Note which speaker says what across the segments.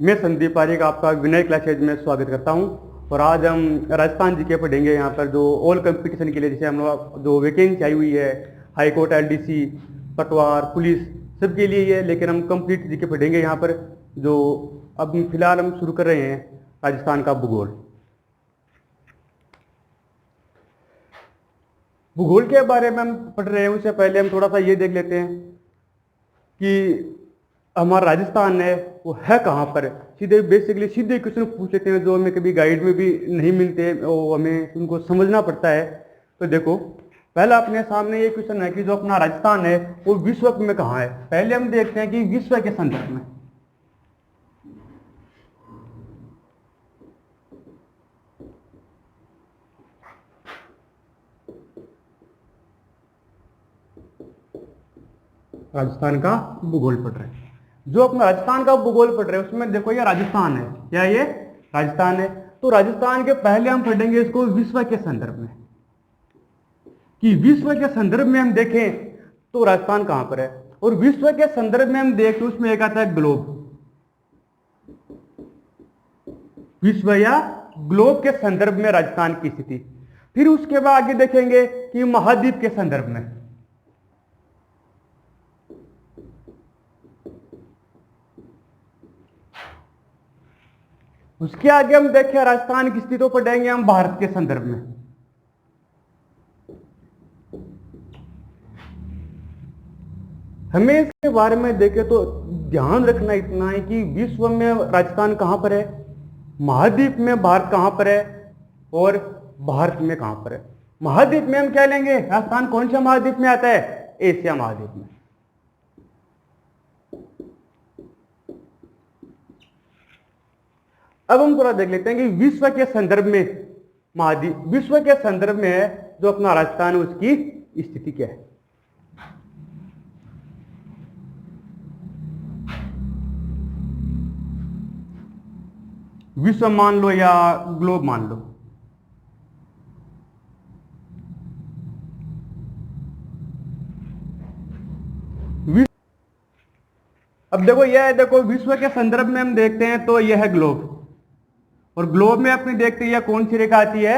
Speaker 1: मैं संदीप पारिक आपका विनय क्लासेज में स्वागत करता हूं। और आज हम राजस्थान जीके पढ़ेंगे। यहाँ पर जो ऑल कंपटीशन के लिए जैसे हम लोग जो वैकेंसी आई हुई है, हाई कोर्ट, एलडीसी, पटवार, पुलिस, सबके लिए ये, लेकिन हम कंप्लीट जीके पढ़ेंगे यहाँ पर। जो अब फिलहाल हम शुरू कर रहे हैं राजस्थान का भूगोल। भूगोल के बारे में हम पढ़ रहे हैं, उससे पहले हम थोड़ा सा ये देख लेते हैं कि हमारा राजस्थान है वो है कहाँ पर। बेसिकली सीधे क्वेश्चन पूछ लेते हैं जो हमें कभी गाइड में भी नहीं मिलते, वो हमें उनको समझना पड़ता है। तो देखो, पहला अपने सामने ये क्वेश्चन है कि जो अपना राजस्थान है वो विश्व में कहाँ है। पहले हम देखते हैं कि विश्व के संदर्भ में। राजस्थान का भूगोल पढ़ रहे हैं, जो अपना राजस्थान का भूगोल पढ़ रहे हैं उसमें देखो ये राजस्थान है। क्या ये राजस्थान है? तो राजस्थान के पहले हम पढ़ेंगे इसको विश्व के संदर्भ में, कि विश्व के संदर्भ में हम देखें तो राजस्थान कहां पर है। और विश्व के संदर्भ में हम देखें उसमें एक आता है ग्लोब। विश्व या ग्लोब के संदर्भ में राजस्थान की स्थिति। फिर उसके बाद आगे देखेंगे कि महाद्वीप के संदर्भ में। उसके आगे हम देखें राजस्थान की स्थिति, तो पढ़ेंगे हम भारत के संदर्भ में। हमें इसके बारे में देखें तो ध्यान रखना इतना है कि विश्व में राजस्थान कहां पर है, महाद्वीप में भारत कहां पर है, और भारत में कहां पर है। महाद्वीप में हम क्या लेंगे, राजस्थान कौन से महाद्वीप में आता है? एशिया महाद्वीप में। अब हम थोड़ा देख लेते हैं कि विश्व के संदर्भ में महाद्वीप, विश्व के संदर्भ में है जो अपना राजस्थान है उसकी स्थिति क्या है। विश्व मान लो या ग्लोब मान लो। अब देखो यह है, देखो विश्व के संदर्भ में हम देखते हैं तो यह है ग्लोब। और ग्लोब में अपनी देखते हैं कौन सी रेखा आती है?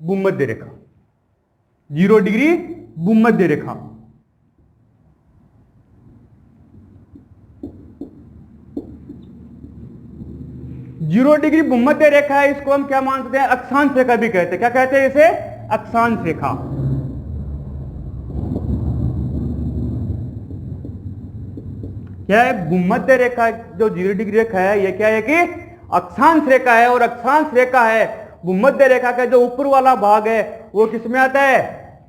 Speaker 1: भूमध्य रेखा, 0 डिग्री भूमध्य रेखा। जीरो डिग्री भूमध्य रेखा है, इसको हम क्या मानते हैं? अक्षांश रेखा भी कहते हैं। क्या कहते हैं इसे? अक्षांश रेखा। क्या है? भूमध्य रेखा जो 0 डिग्री रेखा है, यह क्या है कि अक्षांश रेखा है। और अक्षांश रेखा है, भूमध्य रेखा का जो ऊपर वाला भाग है वो किस में आता है?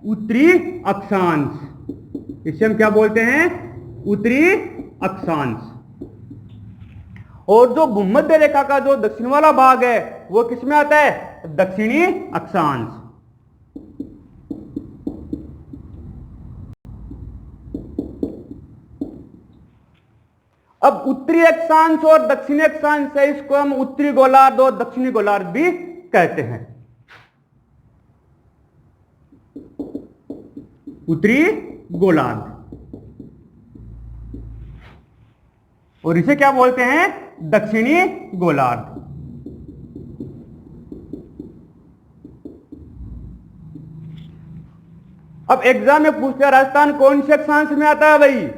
Speaker 1: उत्तरी अक्षांश। इसे हम क्या बोलते हैं? उत्तरी अक्षांश। और जो भूमध्य रेखा का जो दक्षिण वाला भाग है वो किस में आता है? दक्षिणी अक्षांश। अब उत्तरी अक्षांश और दक्षिणी अक्षांश है, इसको हम उत्तरी गोलार्ध और दक्षिणी गोलार्ध भी कहते हैं। उत्तरी गोलार्ध, और इसे क्या बोलते हैं? दक्षिणी गोलार्ध। अब एग्जाम में पूछते हैं राजस्थान कौन से अक्षांश में आता है? भाई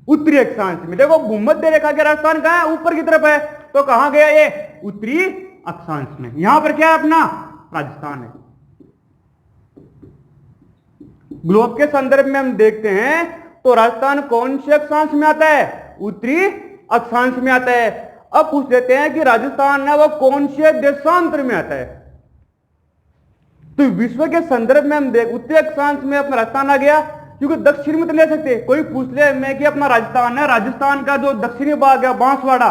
Speaker 1: उत्तरी अक्षांश में। देखो भूमध्य रेखा के राजस्थान कहां है? ऊपर की तरफ है। तो कहां गया ये? उत्तरी अक्षांश में। यहां पर क्या है अपना? राजस्थान है। ग्लोब के संदर्भ में हम देखते हैं तो राजस्थान कौन से अक्षांश में आता है? उत्तरी अक्षांश में आता है। अब पूछ लेते हैं कि राजस्थान है वो कौन से देशांतर में आता है। तो विश्व के संदर्भ में हम देख, उत्तरी अक्षांश में अपना राजस्थान आ गया, क्योंकि दक्षिण में तो ले सकते। कोई पूछ ले मैं कि अपना राजस्थान है, राजस्थान का जो दक्षिणी भाग है बांसवाड़ा,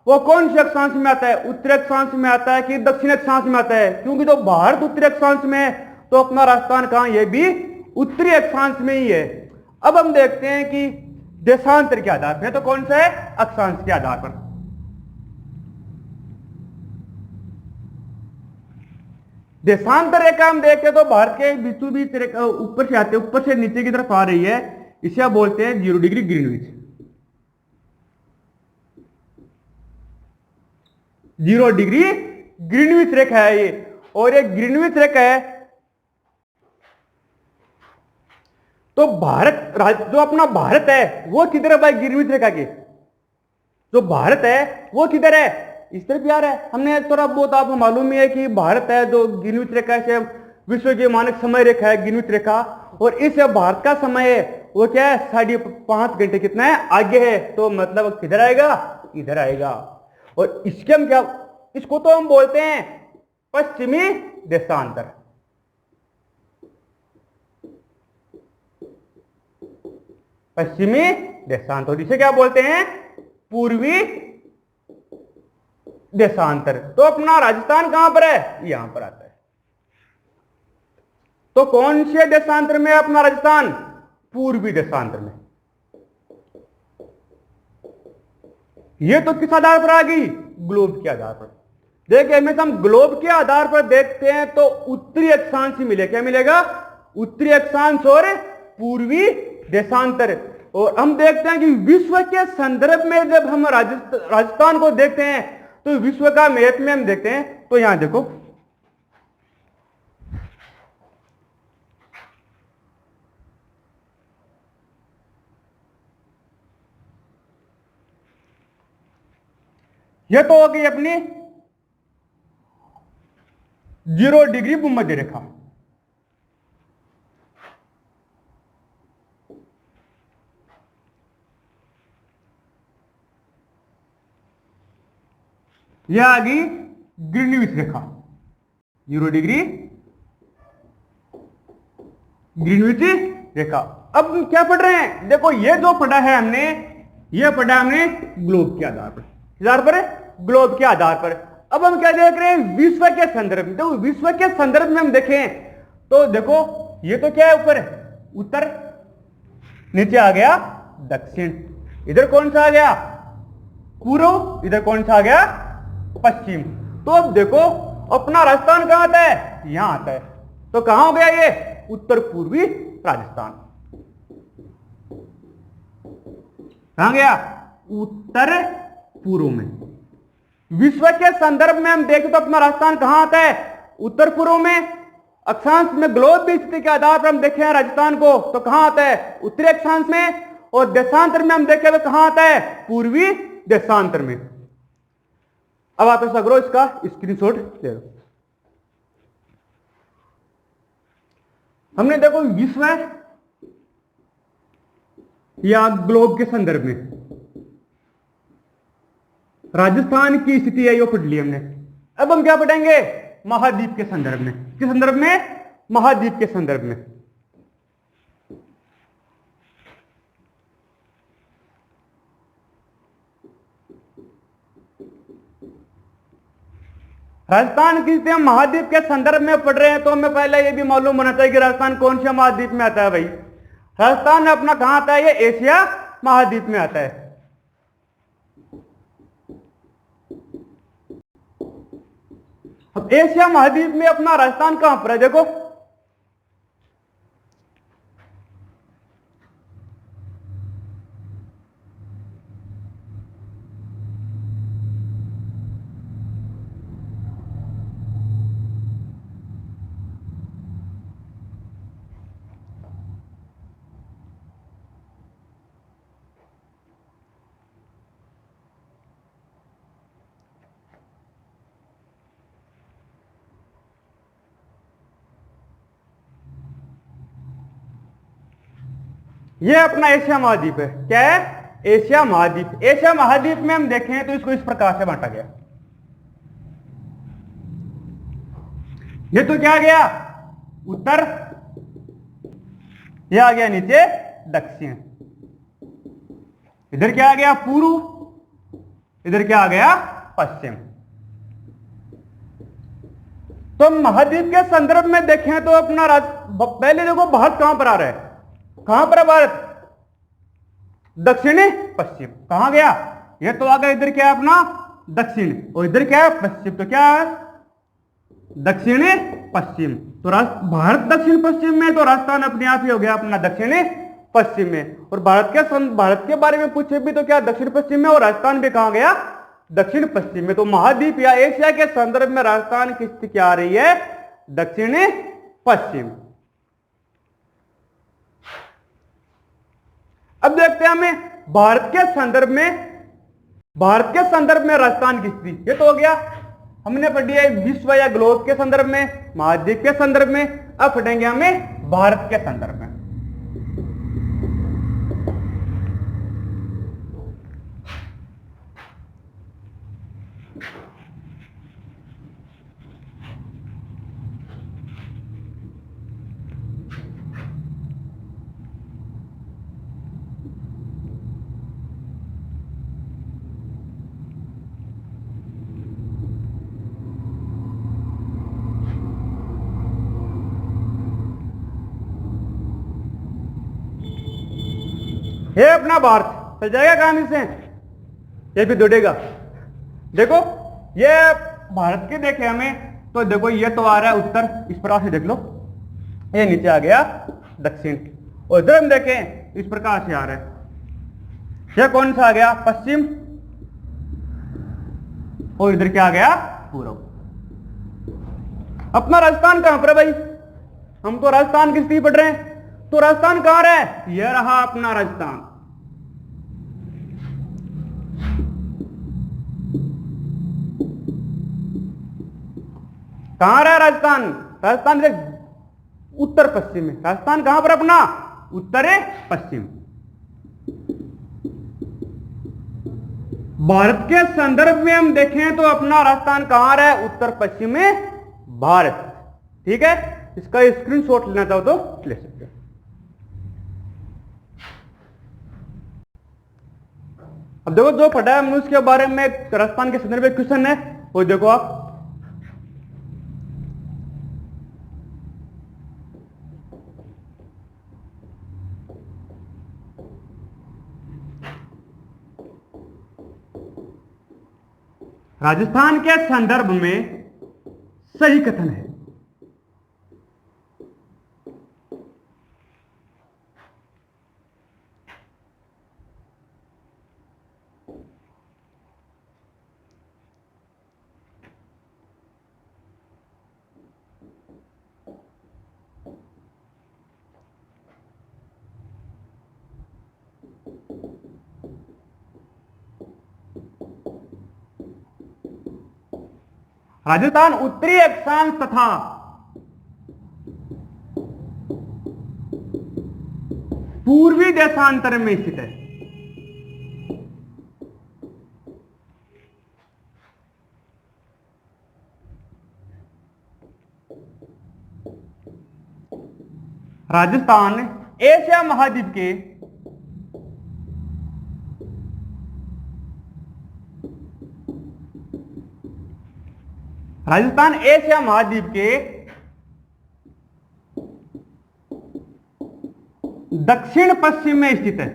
Speaker 1: वो कौन से अक्षांश में आता है? उत्तरी अक्षांश में आता है कि दक्षिण अक्षांश में आता है? क्योंकि तो भारत उत्तरी अक्षांश में है, तो अपना राजस्थान कहां? यह भी उत्तरी अक्षांश में ही है। अब हम देखते हैं कि देशांतर के आधार पर, तो कौन सा है? अक्षांश के आधार पर। देशांतर रेखा हम देखते हैं तो भारत के बीचों बीच रेखा ऊपर से आते, ऊपर से नीचे की तरफ आ रही है, इसे आप बोलते हैं 0 डिग्री ग्रीनविच। 0 डिग्री ग्रीनविच रेखा है ये। और ये ग्रीनविच रेखा है तो भारत, जो अपना भारत है वो किधर है भाई ग्रीनविच रेखा के? जो भारत है वो किधर है? इस तरफ यार है। हमने थोड़ा बहुत आपको मालूम ही है कि भारत है जो ग्रीनविच रेखा से विश्व की मानक समय रेखा है ग्रीनविच रेखा। और इस भारत का समय है वो क्या है 5.5 घंटे कितना है आगे है। तो मतलब किधर आएगा? इधर आएगा। और इसके हम क्या, इसको तो हम बोलते हैं पश्चिमी देशांतर। पश्चिमी देशांतर। इसे क्या बोलते हैं? पूर्वी देशांतर। तो अपना राजस्थान कहां पर है? यहां पर आता है। तो कौन से देशांतर में अपना राजस्थान? पूर्वी देशांतर में। यह तो किस आधार पर आ गई? ग्लोब के आधार पर। देखिए हमें हम ग्लोब के आधार पर देखते हैं तो उत्तरी अक्षांश ही मिलेगा। क्या मिलेगा? उत्तरी अक्षांश और पूर्वी देशांतर। और हम देखते हैं कि विश्व के संदर्भ में जब हम राजस्थान को देखते हैं तो विश्व का मैप में हम देखते हैं तो यहां देखो, यह तो हो गई अपनी 0 डिग्री भूमध्य रेखा। यह आ गई ग्रीनविच रेखा। 0 डिग्री ग्रीनविच रेखा। अब क्या पढ़ रहे हैं? देखो ये जो पढ़ा है हमने, यह पढ़ा हमने ग्लोब के आधार पर। ग्लोब के आधार पर। अब हम क्या देख रहे हैं? विश्व के संदर्भ में। तो विश्व के संदर्भ में हम देखें तो देखो ये तो क्या है? ऊपर उत्तर, नीचे आ गया दक्षिण, इधर कौन सा आ गया? पूर्व, इधर कौन सा आ गया? पश्चिम। तो अब देखो अपना राजस्थान कहां आता है? यहां आता है। तो कहां हो गया ये? उत्तर पूर्वी राजस्थान। कहां गया? उत्तर पूर्व में। विश्व के संदर्भ में हम देखें तो अपना राजस्थान कहां आता है? उत्तर पूर्व में। अक्षांश में ग्लोब की स्थिति के आधार पर हम देखें राजस्थान को तो कहां आता है? उत्तरी अक्षांश में। और देशांतर में हम देखें तो कहां आता है? पूर्वी देशांतर में। अब आप ऐसा करो, इसका स्क्रीनशॉट ले लो। हमने देखो विश्व या ग्लोब के संदर्भ में राजस्थान की स्थिति है, यो पढ़ ली हमने। अब हम क्या पढ़ेंगे? महाद्वीप के संदर्भ में। किस संदर्भ में? महाद्वीप के संदर्भ में। राजस्थान की स्थिति हम महाद्वीप के संदर्भ में पढ़ रहे हैं तो हमें पहले यह भी मालूम होना चाहिए कि राजस्थान कौन से महाद्वीप में आता है भाई। राजस्थान अपना कहां आता है? ये एशिया महाद्वीप में आता है। अब एशिया महाद्वीप में अपना राजस्थान कहां पर है? देखो ये अपना एशिया महाद्वीप है। क्या है? एशिया महाद्वीप। एशिया महाद्वीप में हम देखें तो इसको इस प्रकार से बांटा गया। ये तो क्या आ गया? उत्तर, ये आ गया नीचे दक्षिण, इधर क्या आ गया? पूर्व, इधर क्या आ गया? पश्चिम। तो महाद्वीप के संदर्भ में देखें तो अपना पहले देखो भारत कहां पर आ रहा है? कहां पर है भारत? दक्षिणी पश्चिम। कहां गया? ये तो आ गया इधर क्या है अपना? दक्षिण, और इधर क्या है? पश्चिम। तो क्या है? दक्षिणी पश्चिम। तो भारत दक्षिण पश्चिम में, तो राजस्थान अपने आप ही हो गया अपना दक्षिणी पश्चिम में। और भारत के बारे में पूछे भी तो क्या? दक्षिण पश्चिम में। और राजस्थान भी कहां गया? दक्षिण पश्चिम में। तो महाद्वीप या एशिया के संदर्भ में राजस्थान की स्थिति क्या आ रही है? दक्षिण पश्चिम। अब देखते हैं हमें भारत के संदर्भ में राजस्थान की स्थिति। ये तो हो गया, हमने पढ़ी है विश्व या ग्लोब के संदर्भ में, महाद्वीप के संदर्भ में। अब पढ़ेंगे हमें भारत के संदर्भ में। ये अपना भारत चल जाएगा काम से, ये भी दौड़ेगा। देखो ये भारत के देखे हमें, तो देखो ये तो आ रहा है उत्तर, इस प्रकार से देख लो, ये नीचे आ गया दक्षिण, और इधर हम देखें इस प्रकार से आ रहा है, ये कौन सा आ गया? पश्चिम, और इधर क्या आ गया? पूर्व। अपना राजस्थान कहां पर है भाई? हम तो राजस्थान की स्थिति पढ़ रहे हैं, तो राजस्थान कहां है? यह रहा अपना राजस्थान। कहां रहा राजस्थान? राजस्थान से उत्तर पश्चिम में। राजस्थान कहां पर अपना? उत्तर पश्चिम। भारत के संदर्भ में हम देखें तो अपना राजस्थान कहां रहा है? उत्तर पश्चिम में भारत। ठीक है, इसका स्क्रीनशॉट लेना चाहो तो ले सकते हो। अब देखो जो पढ़ा है हमने उसके बारे में राजस्थान के संदर्भ में क्वेश्चन है, वो देखो आप। राजस्थान के संदर्भ में सही कथन है। राजस्थान उत्तरी अक्षांश तथा पूर्वी देशांतर में स्थित है। राजस्थान एशिया महाद्वीप के राजस्थान एशिया महाद्वीप के दक्षिण पश्चिम में स्थित है।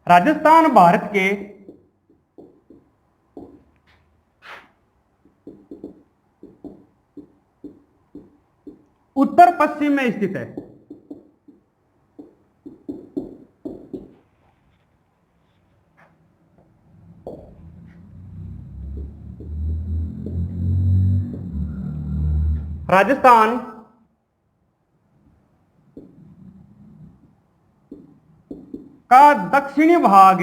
Speaker 1: राजस्थान भारत के उत्तर पश्चिम में स्थित है। राजस्थान का दक्षिणी भाग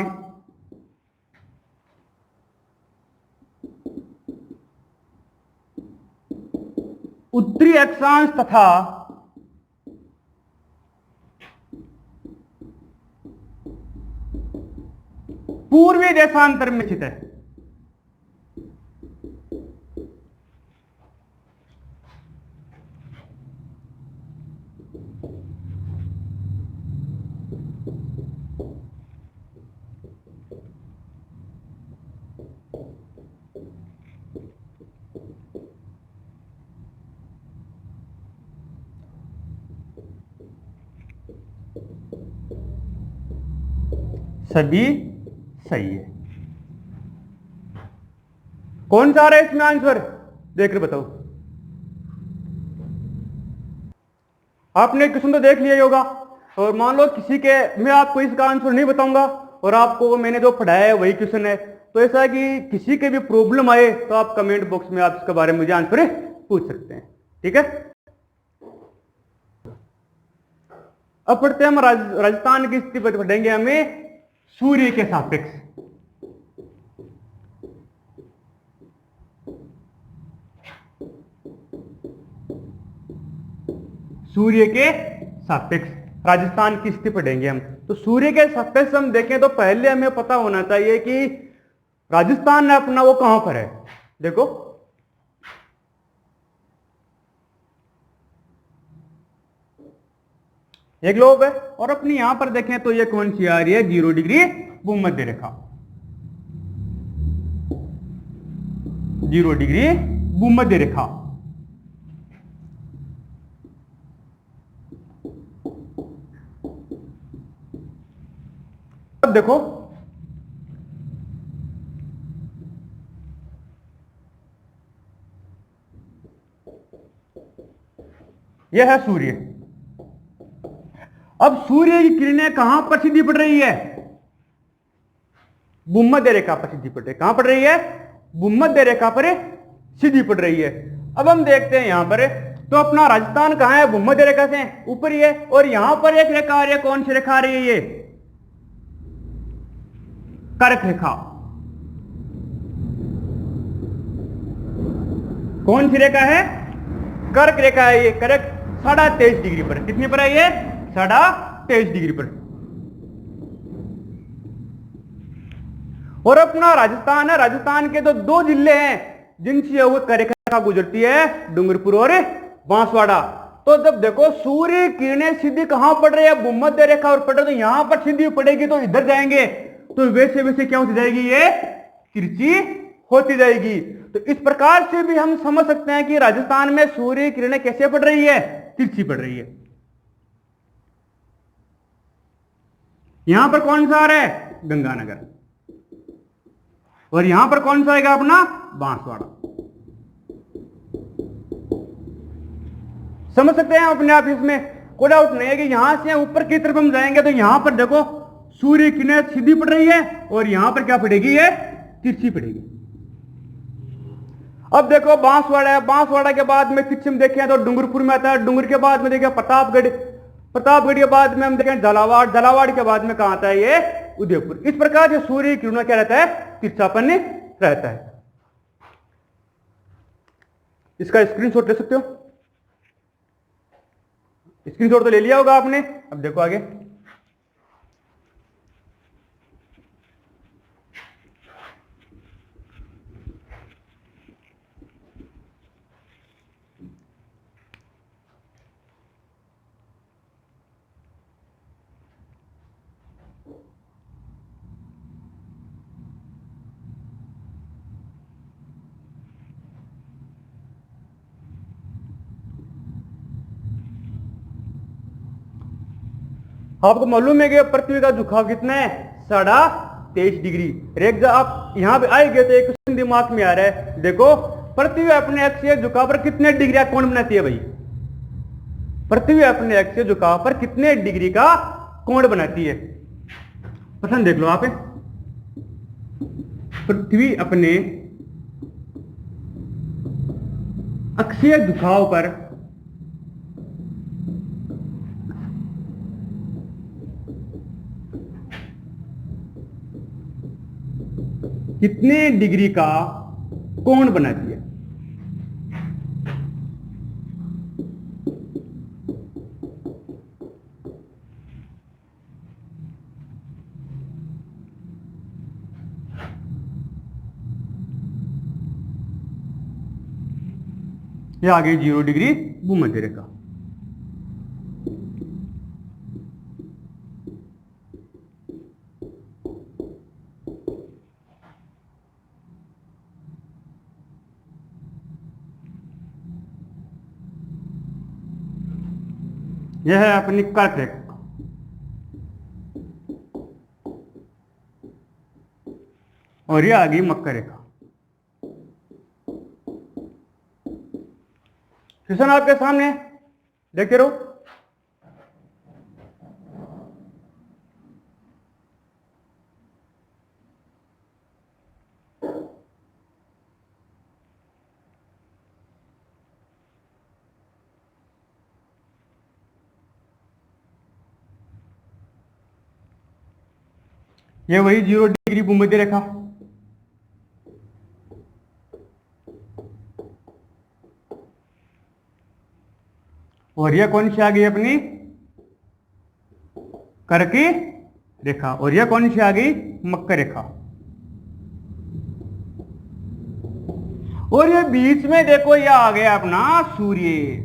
Speaker 1: उत्तरी अक्षांश तथा पूर्वी देशांतर में स्थित है। सभी सही है। कौन सा आ रहा है इसमें आंसर, देख कर बताओ। आपने क्वेश्चन तो देख लिया ही होगा, और मान लो किसी के, मैं आपको इसका आंसर नहीं बताऊंगा और आपको मैंने जो पढ़ाया है वही क्वेश्चन है, तो ऐसा है कि किसी के भी प्रॉब्लम आए तो आप कमेंट बॉक्स में आप इसके बारे में मुझे आंसर पूछ सकते हैं, ठीक है। अब पढ़ते हैं हम राजस्थान की स्थिति पर, पढ़ेंगे हमें सूर्य के सापेक्ष। सूर्य के सापेक्ष राजस्थान की स्थिति पढ़ेंगे हम। तो सूर्य के सापेक्ष हम देखें तो पहले हमें पता होना चाहिए कि राजस्थान है अपना वो कहां पर है। देखो एक ग्लोब है और अपनी यहां पर देखें तो ये कौन सी आ रही है, 0 डिग्री भूमध्य रेखा, 0 डिग्री भूमध्य रेखा। अब देखो यह है सूर्य। अब सूर्य की किरणें कहां पर सीधी पड़ रही है, भूमध्य रेखा पर सीधी पड़ रही है। कहां पड़ रही है, भूमध्य रेखा पर सीधी पड़ रही है। अब हम देखते हैं यहां पर, तो अपना राजस्थान कहां है, भूमध्य रेखा से ऊपर ही है, और यहां पर एक रेखा आ रही है, कौन सी रेखा आ रही है, ये कर्क रेखा। कौन सी रेखा है, कर्क रेखा है। ये कर्क 23.5 डिग्री पर, कितने पर है ये, 23.5 डिग्री पर। और अपना राजस्थान है, राजस्थान के तो 2 जिले हैं जिनसे वो कर्क रेखा गुजरती है, डूंगरपुर और बांसवाड़ा। तो जब देखो सूर्य किरणें सीधी कहां पड़ रही है, भूमध्य रेखा और पड़ रही, तो यहां पर सीधी पड़ेगी तो इधर जाएंगे, तो वैसे वैसे क्या होती जाएगी, ये तिरछी होती जाएगी। तो इस प्रकार से भी हम समझ सकते हैं कि राजस्थान में सूर्य किरणें कैसे पड़ रही है, तिरछी पड़ रही है। यहां पर कौन सा आ रहा है, गंगानगर, और यहां पर कौन सा आएगा अपना, बांसवाड़ा। समझ सकते हैं अपने आप, इसमें कोई डाउट नहीं है कि यहां से ऊपर की तरफ हम जाएंगे तो यहां पर देखो सूर्य किरणें सीधी पड़ रही है और यहां पर क्या पड़ेगी, ये तिरछी पड़ेगी। अब देखो बांसवाड़ा है, बांसवाड़ा के बाद में फिर हम देखें तो डूंगरपुर में आता है, डूंगर के बाद में देखें प्रतापगढ़, प्रतापगढ़ के बाद में हम देखें झालावाड़, झालावाड़ के बाद में कहां आता है, ये उदयपुर। इस प्रकार से सूर्य किरणों क्या रहता है, तिरछापन रहता है। इसका स्क्रीनशॉट ले सकते हो, स्क्रीनशॉट तो ले लिया होगा आपने। अब देखो आगे, आपको मालूम है कि पृथ्वी का झुकाव कितना है, 23.5 डिग्री। एक आप यहां पे आएंगे तो एक क्वेश्चन दिमाग में आ रहा है, देखो पृथ्वी अपने अक्षीय झुकाव पर कितने डिग्री का कोण बनाती है भाई, पृथ्वी अपने अक्षीय झुकाव पर कितने डिग्री का कोण बनाती है। प्रश्न देख लो आप, पृथ्वी अपने अक्षीय झुकाव पर कितने डिग्री का कोण बनाती है। यह आ गई 0 डिग्री भूमध्य रेखा। यह है अपनी कर्क रेखा, और यह आ गई मकर रेखा। क्वेश्चन आपके सामने देखते रहो। ये वही 0 डिग्री भूमध्य रेखा, और यह कौन सी आ गई अपनी कर्क रेखा, और यह कौन सी आ गई मकर रेखा। और ये बीच में देखो यह आ गया अपना सूर्य।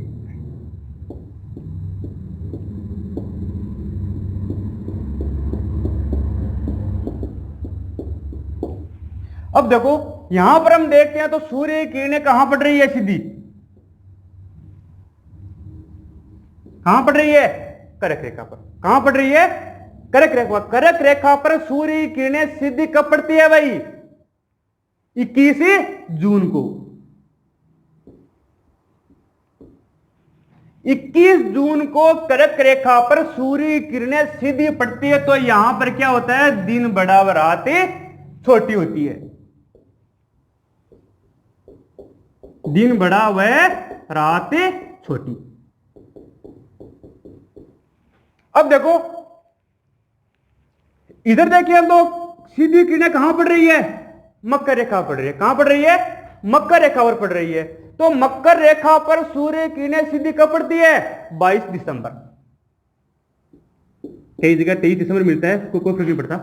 Speaker 1: अब देखो यहां पर हम देखते हैं तो सूर्य की किरणें कहां पड़ रही है, सीधी कहां पड़ रही है, कर्क रेखा पर। कहां पड़ रही है, कर्क रेखा। कर्क रेखा पर सूर्य की किरणें सीधी कब पड़ती है भाई, 21 जून को। 21 जून को कर्क रेखा पर सूर्य की किरणें सीधी पड़ती है, तो यहां पर क्या होता है, दिन बड़ा व रात छोटी होती है। दिन बड़ा व रात छोटी। अब देखो इधर देखिए हम लोग, सीधी किरणें कहां पड़ रही है, मकर रेखा पड़ रही है। कहां पड़ रही है, मकर रेखा पर पड़ रही है। तो मकर रेखा पर सूर्य की किरणें सीधी कब पड़ती है, 22 दिसंबर। कई जगह 23 दिसंबर मिलता है, कोई फर्क नहीं पड़ता।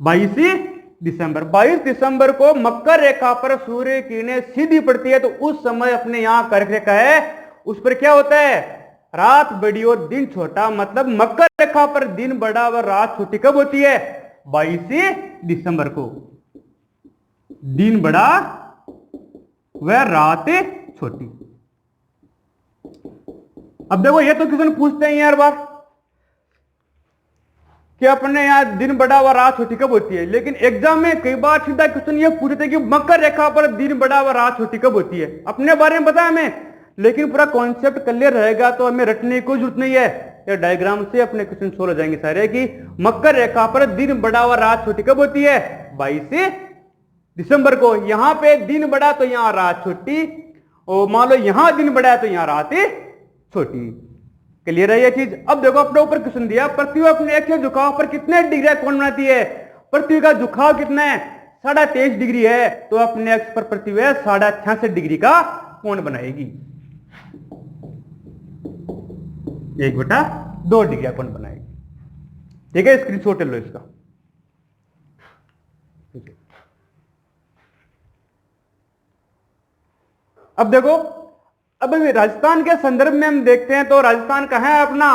Speaker 1: 22 दिसंबर, 22 दिसंबर को मकर रेखा पर सूर्य की किरणें सीधी पड़ती है। तो उस समय अपने यहां कर्क रेखा है, उस पर क्या होता है, रात बड़ी और दिन छोटा। मतलब मकर रेखा पर दिन बड़ा व रात छोटी कब होती है, 22 दिसंबर को। दिन बड़ा व रात छोटी। अब देखो ये तो क्वेश्चन पूछते हैं यार बार कि अपने यहां दिन बड़ा व रात छोटी कब होती है, लेकिन एग्जाम में कई बार सीधा क्वेश्चन ये पूछते हैं कि मकर रेखा पर दिन बड़ा व रात छोटी कब होती है। अपने बारे में पता है हमें, लेकिन पूरा कॉन्सेप्ट क्लियर रहेगा तो हमें रटने की कोई जरूरत नहीं है। ये डायग्राम से अपने क्वेश्चन सोल्व हो जाएंगे सारे कि मकर रेखा पर दिन बड़ा व रात छोटी कब होती है, 22 दिसंबर को। यहां पे दिन बड़ा तो यहां रात छोटी, और मान लो यहां दिन बड़ा है तो यहां रात छोटी। क्लियर है ये चीज। अब देखो अपने ऊपर क्वेश्चन दिया, पृथ्वी अपने एक झुकाव पर कितने डिग्री कोण बनाती है। पृथ्वी का झुकाव कितना है, 23.5 डिग्री है। तो अपने अक्ष पर पृथ्वी 66.5 डिग्री का कोण बनाएगी, 1/2 डिग्री का कोण बनाएगी। ठीक है, स्क्रीनशॉट ले लो इसका। अब देखो, अब राजस्थान के संदर्भ में हम देखते हैं तो राजस्थान कहां है अपना,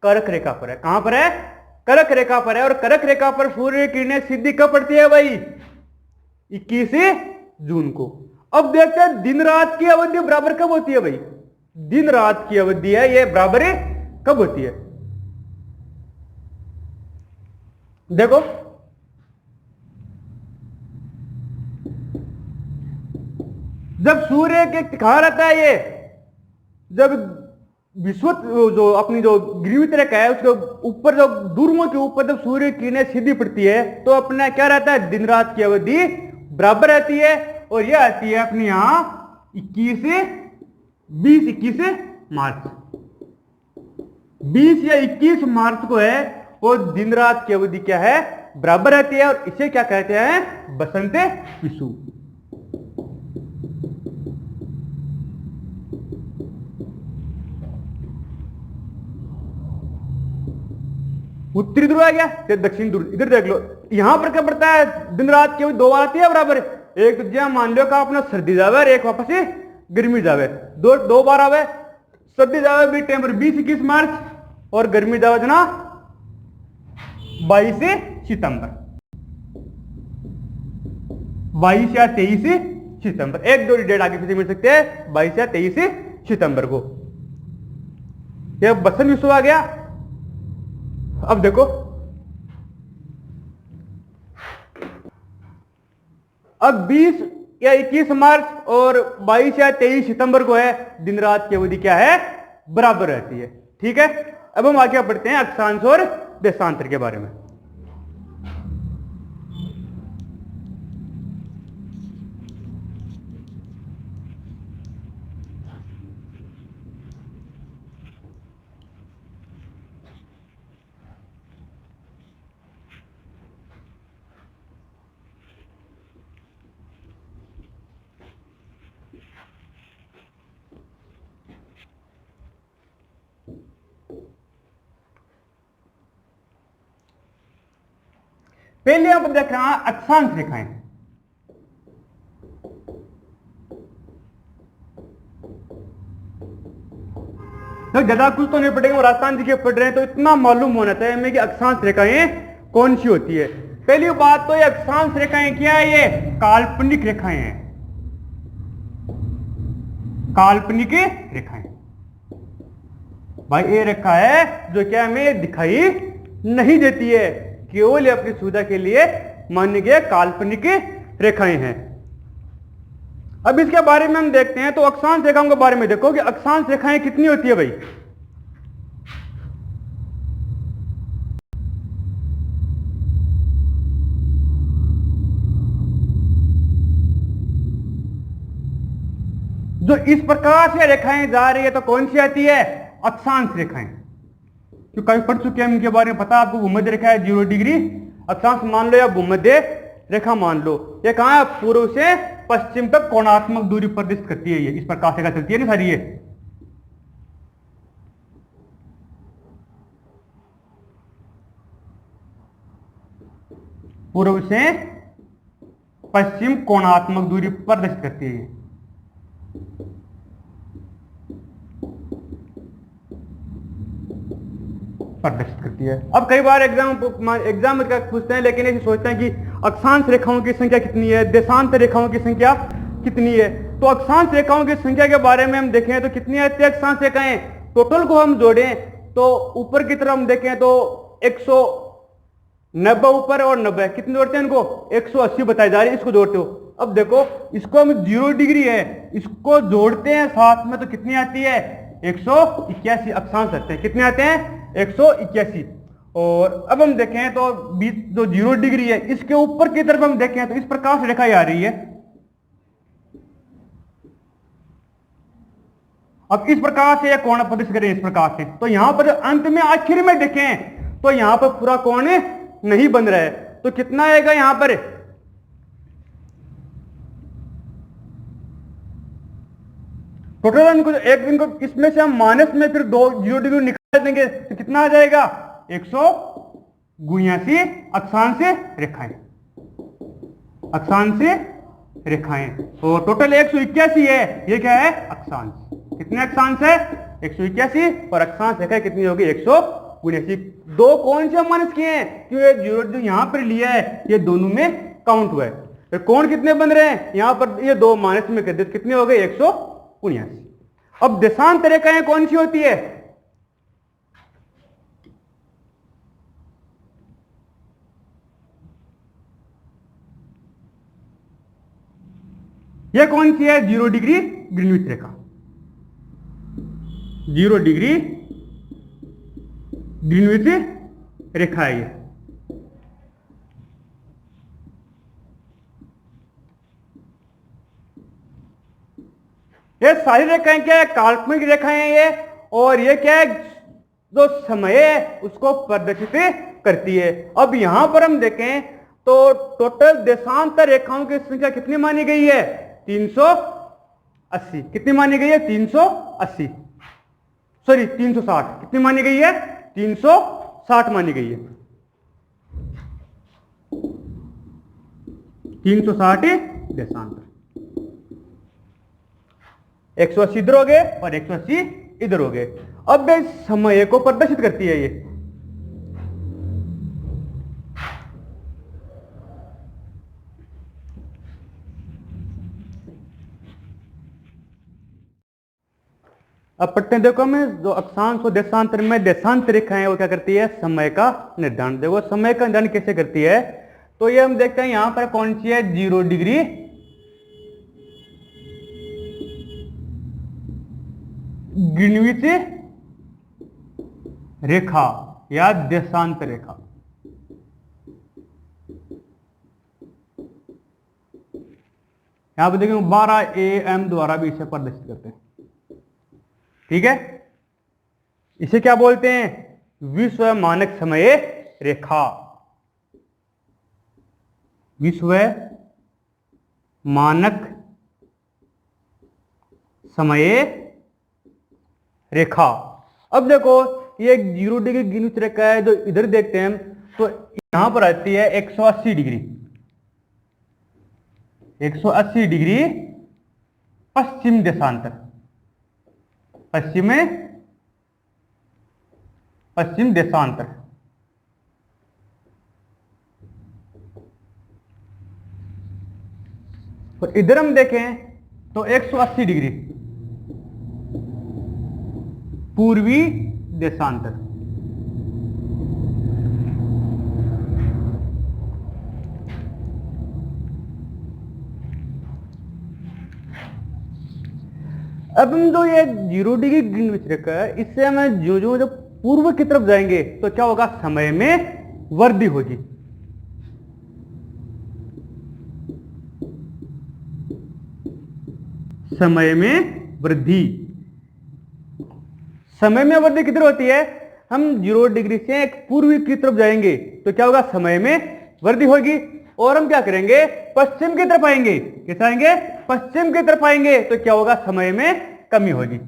Speaker 1: कर्क रेखा पर है। कहां पर है, कर्क रेखा पर है। और कर्क रेखा पर सूर्य की किरणें सीधी कब पड़ती है भाई, 21 जून को। अब देखते हैं दिन रात की अवधि बराबर कब होती है भाई, दिन रात की अवधि है ये बराबर कब होती है। देखो जब सूर्य के कहा रहता है, ये जब विश्व जो अपनी जो गिरवी रेखा है उसके ऊपर, जो ध्रुवों के ऊपर जब सूर्य की किरणें सीधी पड़ती है तो अपना क्या रहता है, दिन रात की अवधि बराबर रहती है। और यह आती है अपने यहां 21 मार्च, 20 या 21 मार्च को है। और दिन रात की अवधि क्या है, बराबर रहती है। और इसे क्या कहते हैं, बसंत विषुव। उत्तरी ध्रुव आ गया, फिर दक्षिण ध्रुव। इधर देख लो, यहां पर क्या पड़ता है, दिन रात की 2 बार आती है बराबर। एक तो जहां मान लो का अपना सर्दी जावे और एक वापस गर्मी जावे, दो बार आवे। सर्दी जावे भी टाइम पर 20-21 मार्च, और गर्मी जावे जना 22 सितंबर, 22 या 23 सितंबर। एक दो डेट आगे पीछे मिल सकते हैं, 22 या 23 सितंबर को। यह बसंत विषुव आ गया। अब देखो, अब 20 या 21 मार्च और 22 या 23 सितंबर को है, दिन रात की अवधि क्या है, बराबर रहती है। ठीक है, अब हम आगे बढ़ते हैं अक्षांश और देशांतर के बारे में। पहले हम देख रहे हैं अक्षांश रेखाएं। तो ज्यादा कुछ तो नहीं पढ़ेंगे, और राजस्थान जी के पढ़ रहे हैं तो इतना मालूम होना चाहिए हमें कि अक्षांश रेखाएं कौन सी होती है। पहली बात तो ये अक्षांश रेखाएं क्या है, ये काल्पनिक रेखाएं हैं, काल्पनिक रेखाएं। भाई ये रेखा है जो क्या हमें दिखाई नहीं देती है, केवल अपनी सुविधा के लिए मान्य गए काल्पनिक रेखाएं हैं। अब इसके बारे में हम देखते हैं। तो अक्षांश रेखाओं के बारे में देखो कि अक्षांश रेखाएं कितनी होती है भाई। जो इस प्रकार से रेखाएं जा रही है तो कौन सी आती है, अक्षांश रेखाएं। जो कभी पढ़ चुके हैं इनके बारे में पता आपको। भूमध्य रेखा है 0 डिग्री अक्षांश मान लो या भूमध्य रेखा मान लो। ये कहां है, पूर्व से पश्चिम तक कोणात्मक दूरी प्रदर्शित करती है। ये इस प्रकार से चलती है ना सारी। ये पूर्व से पश्चिम कोणात्मक दूरी प्रदर्शित करती है। प्रदर्शित करती है। अब कई बार एग्जाम में पूछते हैं, लेकिन ऐसे सोचते हैं कि अक्षांश रेखाओं की संख्या कितनी है, देशांतर रेखाओं की संख्या कितनी है। तो अक्षांश रेखाओं की संख्या के बारे में हम देखें तो कितनी आती है अक्षांश रेखाएं। टोटल को हम जोड़ें तो ऊपर की तरफ हम देखें तो 190 ऊपर और 90 कितने जोड़ते हैं इनको, 180 बताई जा रही है। इसको जोड़ते हो, अब देखो इसको हम 0 डिग्री है, इसको जोड़ते हैं साथ में तो कितनी आती है, 181 अक्षांश आते हैं। कितने आते हैं, 181। और अब हम देखें तो जो 0 डिग्री है इसके ऊपर की तरफ हम देखें तो इस प्रकार से रेखा आ रही है। अब इस प्रकार से कोण प्रदर्शित करें इस प्रकार से, तो यहां पर अंत में आखिर में देखें तो यहां पर पूरा कोण नहीं बन रहा है। तो कितना आएगा यहां पर, टोटल इनको एक दिन को इसमें से हम माइनस में फिर 0 डिग्री निकाल देंगे तो कितना आ जाएगा, 182 अक्षांश रेखाएं, अक्षांश रेखाएं। तो टोटल 181 है। ये क्या है, अक्षांश। कितने अक्षांश है, 181, और अक्षांश रेखाएं कितनी होगी, 179। दो कौन से माइनस किए हैं, क्यों ये 0 जो यहां पर लिया है ये दोनों में काउंट हुआ है। तो कोण कितने बन रहे हैं, यहां पर ये दो माइनस में कर दे कितने हो गए, 179। अब देशांतर रेखाएं कौन सी होती है, ये कौन सी है, 0 डिग्री ग्रीनविच रेखा। 0 डिग्री ग्रीनविच रेखा है ये सारी रेखाएं क्या है, काल्पनिक रेखाएं हैं ये। और ये क्या है, जो समय है उसको प्रदर्शित करती है। अब यहां पर हम देखें तो टोटल देशांतर रेखाओं की संख्या कितनी मानी गई है, 380। कितनी मानी गई है, 380, सॉरी 360। कितनी मानी गई है, 360 मानी गई है। 360 देशांतर, 180 इधर हो गए और 180 इधर हो गए। अब समय को प्रदर्शित करती है ये। अब पढ़ते हैं, देखो हमें जो अक्षांश और देशांतर में देशांतर रेखा है वो क्या करती है, समय का निर्धारण। देखो समय का निर्धारण कैसे करती है, तो ये हम देखते हैं यहां पर कौन सी है, 0 डिग्री ग्रीनविच रेखा या देशांत रेखा। यहां पर देखेंगे 12 AM द्वारा भी इसे प्रदर्शित करते हैं। ठीक है, इसे क्या बोलते हैं? विश्व मानक समय रेखा। विश्व मानक समय रेखा। अब देखो ये एक 0 डिग्री ग्रीनविच रेखा है, जो इधर देखते हैं तो यहां पर आती है 180 डिग्री, 180 डिग्री पश्चिम देशांतर, पश्चिम देशांतर। और इधर हम देखें तो 180 डिग्री पूर्वी देशांतर। अब हम जो ये 0 डिग्री ग्रीनविच रेखा है, इससे हमें जो जो जो पूर्व की तरफ जाएंगे तो क्या होगा? समय में वृद्धि होगी। समय में वृद्धि, समय में वृद्धि किधर होती है? हम 0 डिग्री से एक पूर्वी की तरफ जाएंगे तो क्या होगा? समय में वृद्धि होगी। और हम क्या करेंगे? पश्चिम की तरफ आएंगे। कैसे आएंगे? पश्चिम की तरफ आएंगे तो क्या होगा? समय में कमी होगी।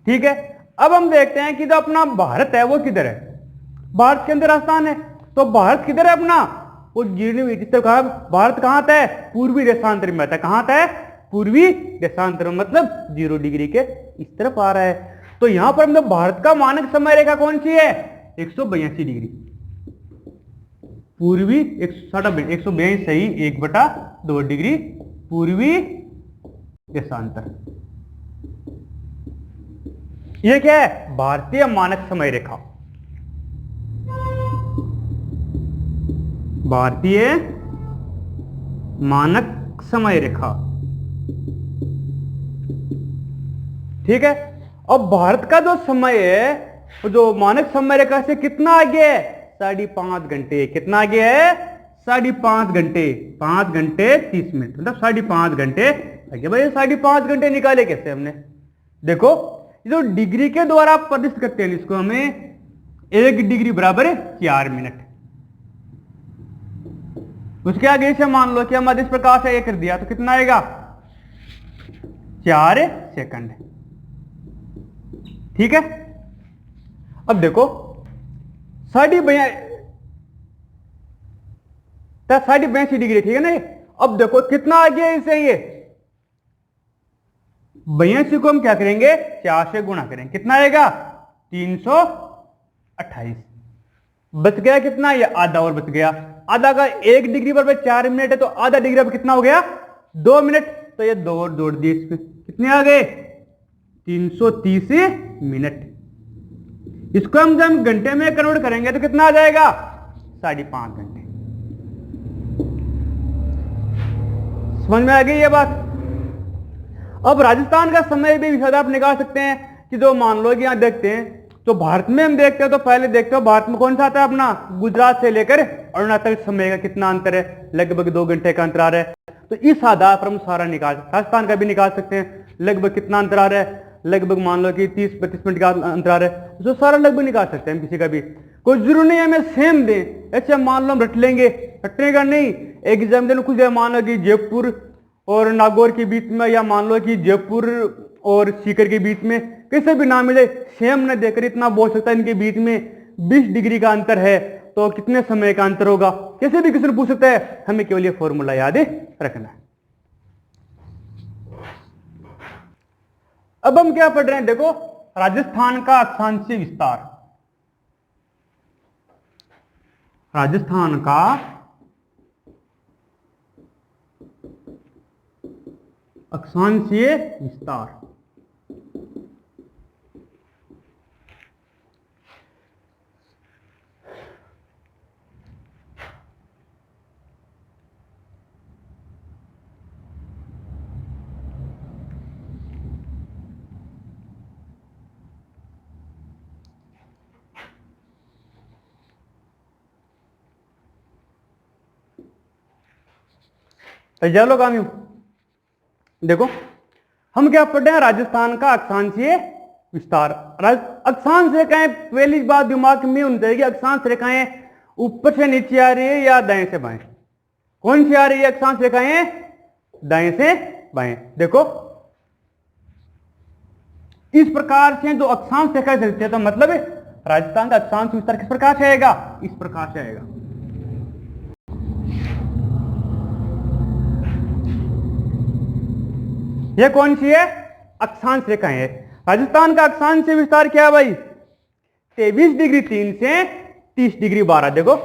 Speaker 1: ठीक है, अब हम देखते हैं कि जो अपना भारत है वो किधर है। भारत के अंदर राजस्थान है, तो भारत किधर है अपना? वो ग्रीनविच कहा, भारत कहां आता है? पूर्वी देशांतर में आता है। कहां आता है? पूर्वी देशांतर, मतलब 0 डिग्री के इस तरफ आ रहा है। तो यहां पर मतलब भारत का मानक समय रेखा कौन सी है? 182 डिग्री पूर्वी, 182 सही, 1/2 डिग्री पूर्वी देशांतर। यह क्या है? भारतीय मानक समय रेखा। भारतीय मानक समय रेखा। ठीक है, अब भारत का जो समय है जो मानक समय रेखा से कितना आगे है? 5.5 घंटे। कितना आगे है? 5.5 घंटे, 5 घंटे 30 मिनट, मतलब 5.5 घंटे आगे। भाई 5.5 घंटे निकाले कैसे हमने? देखो जो डिग्री के द्वारा प्रदर्शित करते हैं इसको हमें 1 डिग्री बराबर 4 मिनट। उसके आगे से मान लो कि हम अदिश प्रकाश है ये कर दिया तो कितना आएगा? 4 सेकंड। ठीक है, अब देखो 82 डिग्री, ठीक है ना? अब देखो कितना आगे है इसे, ये 82 को हम क्या करेंगे? 4 से गुणा करेंगे। कितना आएगा? 328। बच गया कितना? ये आधा और बच गया। आधा का 1 डिग्री पर 4 मिनट है तो आधा डिग्री पर कितना हो गया? 2 मिनट। तो ये 2 और जोड़ दिए इसमें, कितने आ गए? 330 मिनट। इसको हम जब घंटे में कन्वर्ट करेंगे तो कितना आ जाएगा? 5.5 घंटे। समझ में आ गई ये बात? अब राजस्थान का समय भी विषय आप निकाल सकते हैं कि जो मान लो कि यहां देखते हैं तो भारत में हम देखते हैं तो पहले देखते हो भारत में कौन सा आता है अपना? गुजरात से लेकर अरुणाचल समय का कितना अंतर है? लगभग 2 घंटे का अंतर आ रहा है। तो इस आधार पर हम सारा निकाल, राजस्थान का भी निकाल सकते हैं। लगभग कितना अंतर आ रहा है? लगभग मान लो कि 30-32 मिनट का अंतर आ रहा है, तो सारा लगभग निकाल सकते हैं हम किसी का भी। कोई जरूरी नहीं हमें सेम दे। ऐसे मान लो हम रट लेंगे, रटने का नहीं। एग्जाम देने कुछ मान लो कि जयपुर और नागौर के बीच में, या मान लो कि जयपुर और सीकर के बीच में, किसी भी नाम मिले सेम न देकर इतना बोल सकता है इनके बीच में 20 डिग्री का अंतर है तो कितने समय का अंतर होगा? कैसे भी किसी ने पूछ सकता है, हमें केवल ये फॉर्मूला याद रखना है। अब हम क्या पढ़ रहे हैं? देखो राजस्थान का अक्षांशीय विस्तार। राजस्थान का अक्षांशीय विस्तार। जलोगामी। देखो हम क्या पढ़ रहे हैं, राजस्थान का अक्षांशीय विस्तार। अक्षांश रेखाएं, पहली बात दिमाग में होनी चाहिए, अक्षांश रेखाएं ऊपर से नीचे आ रही है या दाएं से बाएं? कौन सी आ रही है अक्षांश रेखाएं? दाएं से बाएं। देखो इस प्रकार से जो अक्षांश रेखाएं चलती है, तो मतलब राजस्थान का अक्षांश विस्तार किस प्रकार से आएगा? इस प्रकार से आएगा। ये कौन सी है? अक्षांश रेखाएं है। राजस्थान का अक्षांश विस्तार क्या है भाई? 23 डिग्री 3 से 30 डिग्री 12। देखो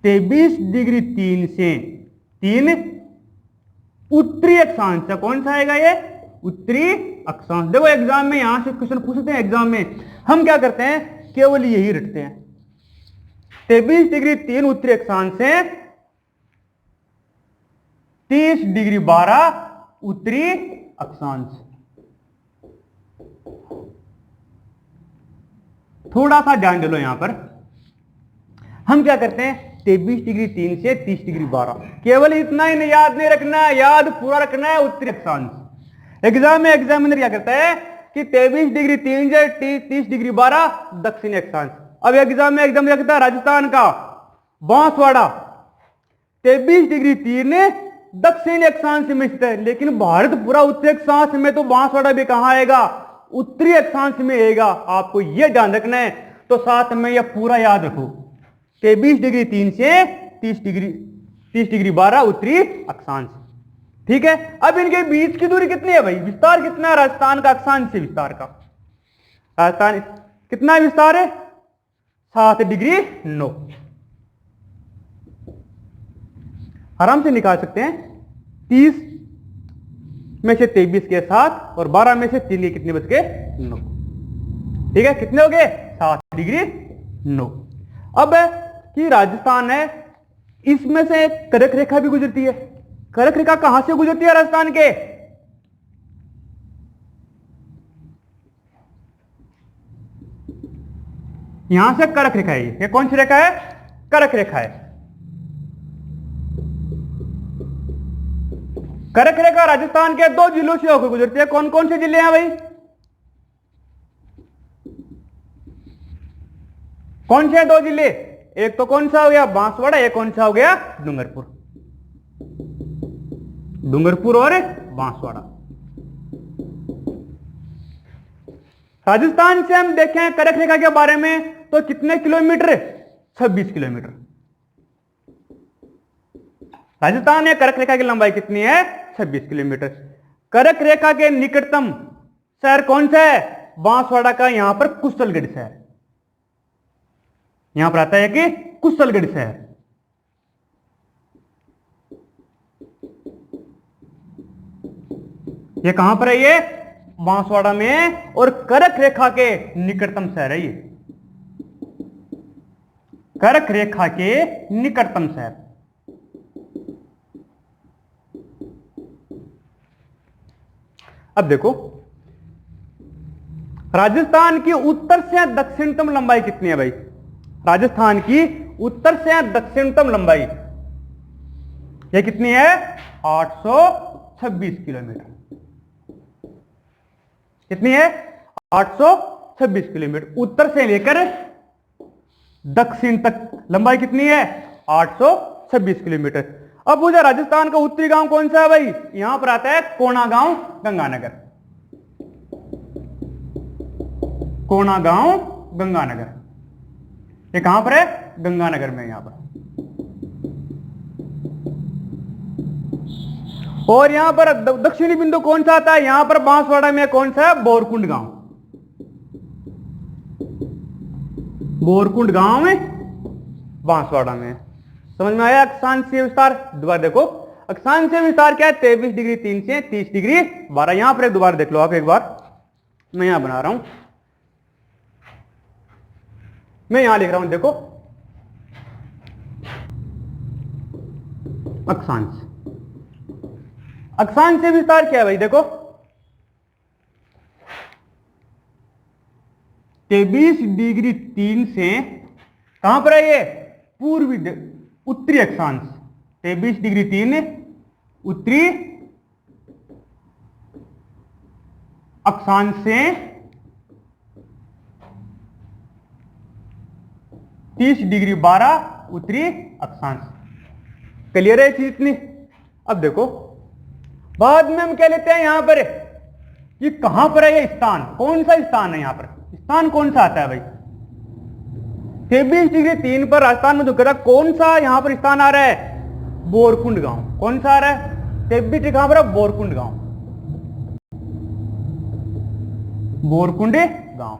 Speaker 1: 23 डिग्री 3 से 3 उत्तरी अक्षांश है। कौन सा आएगा ये? उत्तरी अक्षांश। देखो एग्जाम में यहां से क्वेश्चन पूछते हैं, एग्जाम में हम क्या करते हैं, केवल यही रटते हैं। 23 डिग्री 3 उत्तरी अक्षांश से 30 डिग्री 12 उत्तरी अक्षांश। थोड़ा सा ध्यान दे लो यहां पर, हम क्या करते हैं, 23 डिग्री 3 से 30 डिग्री 12, केवल इतना ही याद नहीं रखना है, याद पूरा रखना है उत्तरी अक्षांश। एग्जाम में एग्जामिनर क्या करता है कि 23 डिग्री 3 से 30 डिग्री 12 दक्षिणी अक्षांश। अब एग्जाम में एकदम रखता है राजस्थान का बांसवाड़ा 23 डिग्री 3 दक्षिणी अक्षांश में स्थित है, लेकिन भारत पूरा उत्तरी अक्षांश में, तो बांसवाड़ा भी कहां आएगा? उत्तरी अक्षांश में आएगा। आपको यह ध्यान रखना है, तो साथ में यह पूरा याद रखो, 23 डिग्री 3 से 30 डिग्री 12 उत्तरी अक्षांश। ठीक है। अब इनके बीच की दूरी कितनी है भाई? विस्तार कितना है राजस्थान का अक्षांश से विस्तार का? राजस्थान कितना विस्तार है? 7 डिग्री 9। आराम से निकाल सकते हैं। 30 में से 23 के 7 और 12 में से 3 के कितने बच गए? 9। ठीक है, कितने हो गए? 7 डिग्री 9। अब कि राजस्थान है, इसमें से कर्क रेखा भी गुजरती है। कर्क रेखा कहां से गुजरती है राजस्थान के? यहां से कर्क रेखा है। ये कौन सी रेखा है? कर्क रेखा है। कर्क रेखा राजस्थान के 2 जिलों से होकर गुजरती है। कौन कौन से जिले हैं भाई? कौन से 2 जिले? एक तो कौन सा हो गया? बांसवाड़ा। एक कौन सा हो गया? डूंगरपुर। डूंगरपुर और बांसवाड़ा। राजस्थान से हम देखें कर्क रेखा के बारे में, तो कितने किलोमीटर? 26 किलोमीटर। राजस्थान में कर्क रेखा की लंबाई कितनी है? 26 किलोमीटर। कर्क रेखा के निकटतम शहर कौन सा है? बांसवाड़ा का यहां पर कुशलगढ़ शहर। यहां पर आता है कि कुशलगढ़ शहर। ये कहां पर है? ये बांसवाड़ा में, और कर्क रेखा के निकटतम शहर है ये। कर्क रेखा के निकटतम शहर। अब देखो राजस्थान की उत्तर से दक्षिणतम लंबाई कितनी है भाई? राजस्थान की उत्तर से दक्षिणतम लंबाई यह कितनी है? 826 किलोमीटर। कितनी है? 826 किलोमीटर। उत्तर से लेकर दक्षिण तक लंबाई कितनी है? 826 किलोमीटर। अब पूछा राजस्थान का उत्तरी गांव कौन सा है भाई? यहां पर आता है कोणागांव गंगानगर। कोणागांव गंगानगर। ये कहां पर है? गंगानगर में। यहां पर और यहां पर दक्षिणी बिंदु कौन सा आता है? यहां पर बांसवाड़ा में कौन सा है? बोरकुंड गांव। बोरकुंड गांव में बांसवाड़ा में। समझ में आया अक्षांशीय विस्तार? दोबारा देखो अक्षांशीय विस्तार क्या है? 23 डिग्री 3 से 30 डिग्री 12। यहां पर एक दोबारा देख लो आप एक बार, मैं यहां बना रहा हूं, मैं यहां लिख रहा हूं। देखो अक्षांश, अक्षांशीय विस्तार क्या है भाई? देखो 23 डिग्री 3 से कहां पर है ये? पूर्वी उत्तरी अक्षांश। 23°3 उत्तरी अक्षांश से 30°12 उत्तरी अक्षांश। क्लियर है चीज इतनी? अब देखो बाद में हम क्या लेते हैं यहां पर कि कहां पर है ये स्थान, कौन सा स्थान है यहां पर, स्थान कौन सा आता है भाई? 23°3 पर राजस्थान में जो कह रहा कौन सा यहां पर स्थान आ रहा है? बोरकुंड गांव। कौन सा आ रहा है? 23 कहां पर है? बोरकुंड गांव। बोरकुंड गांव।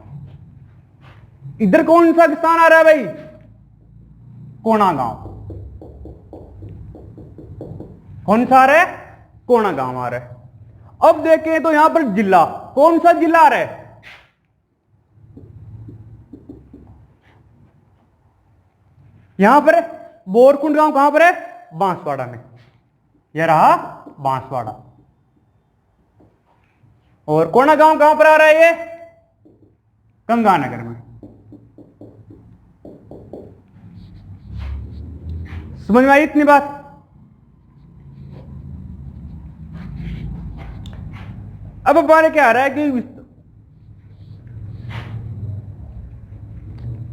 Speaker 1: इधर कौन सा स्थान आ रहा है भाई? कोणा गांव। कौन सा आ रहा है? कोणा गांव आ रहा है। अब देखें तो यहां पर जिला, कौन सा जिला आ रहा है? यहां पर बोरकुंड गांव कहां पर है? बांसवाड़ा में। यह रहा बांसवाड़ा। और कोणा गांव कहां पर आ रहा है? ये गंगानगर में। समझ में आई इतनी बात? अब हमारे क्या आ रहा है कि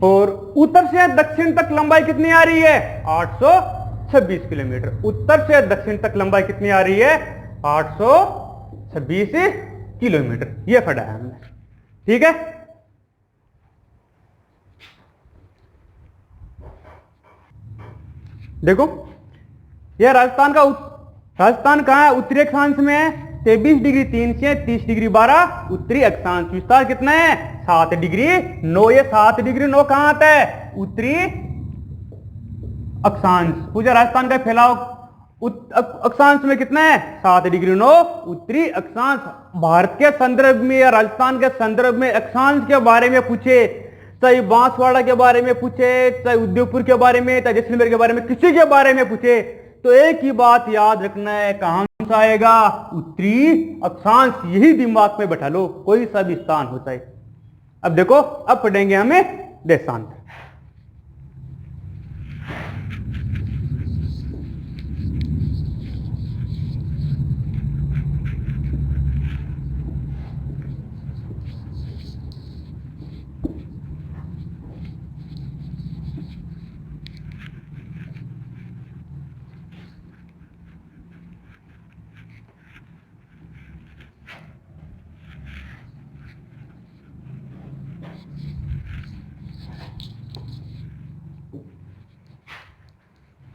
Speaker 1: और उत्तर से दक्षिण तक लंबाई कितनी आ रही है? 826 किलोमीटर। उत्तर से दक्षिण तक लंबाई कितनी आ रही है? 826 किलोमीटर। ये पढ़ा है हमने, ठीक है। देखो यह राजस्थान कहां है? उत्तरी अक्षांश में है। 23°3 से 30°12 उत्तरी अक्षांश। विस्तार कितना है? 7°9। ये 7°9 कहां आता है? उत्तरी अक्षांश। पूछा राजस्थान का फैलाव अक्षांश में कितना है? 7°9 उत्तरी अक्षांश। भारत के संदर्भ में या राजस्थान के संदर्भ में अक्षांश के बारे में पूछे, चाहे बांसवाड़ा के बारे में पूछे, चाहे उदयपुर के बारे में, चाहे जैसलमेर के बारे में, किसी के बारे में पूछे, तो एक ही बात याद रखना है, कहां सा आएगा? उत्तरी अक्षांश। यही दिमाग में बैठा लो, कोई सा भी स्थान हो चाहे। अब देखो अब पढ़ेंगे हमें देशांतर।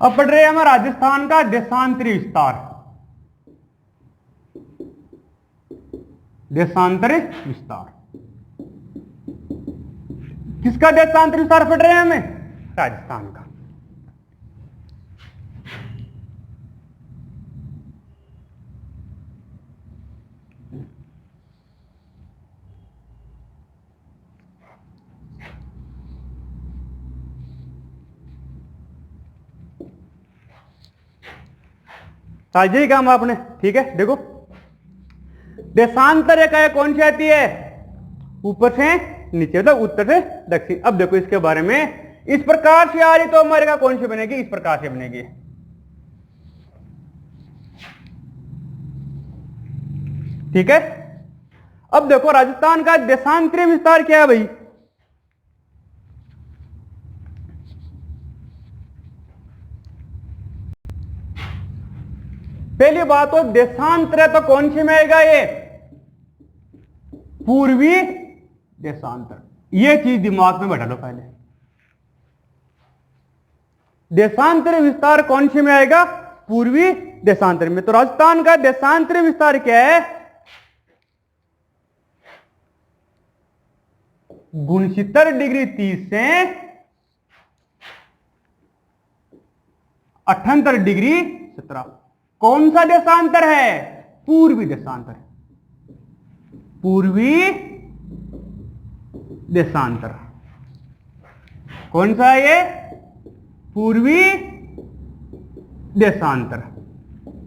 Speaker 1: अब पढ़ रहे हैं हम राजस्थान का देशांतरी विस्तार। देशांतरी विस्तार किसका देशांतरी विस्तार पढ़ रहे हैं हमें? राजस्थान का। यही काम आपने, ठीक है। देखो देशांतर रेखा कौन सी आती है? ऊपर से नीचे, मतलब उत्तर से दक्षिण। अब देखो इसके बारे में, इस प्रकार से आ रही तो हमारे रेखा कौन सी बनेगी? इस प्रकार से बनेगी, ठीक है। अब देखो राजस्थान का देशांतरीय विस्तार क्या है भाई? पहली बात तो देशांतर है तो कौन सी में आएगा? ये पूर्वी देशांतर। ये चीज दिमाग में बैठा लो पहले। देशांतर विस्तार कौन सी में आएगा? पूर्वी देशांतर में। तो राजस्थान का देशांतर विस्तार क्या है? 69°30 से 78°17। कौन सा देशांतर है? पूर्वी देशांतर। पूर्वी देशांतर कौन सा है? ये पूर्वी देशांतर।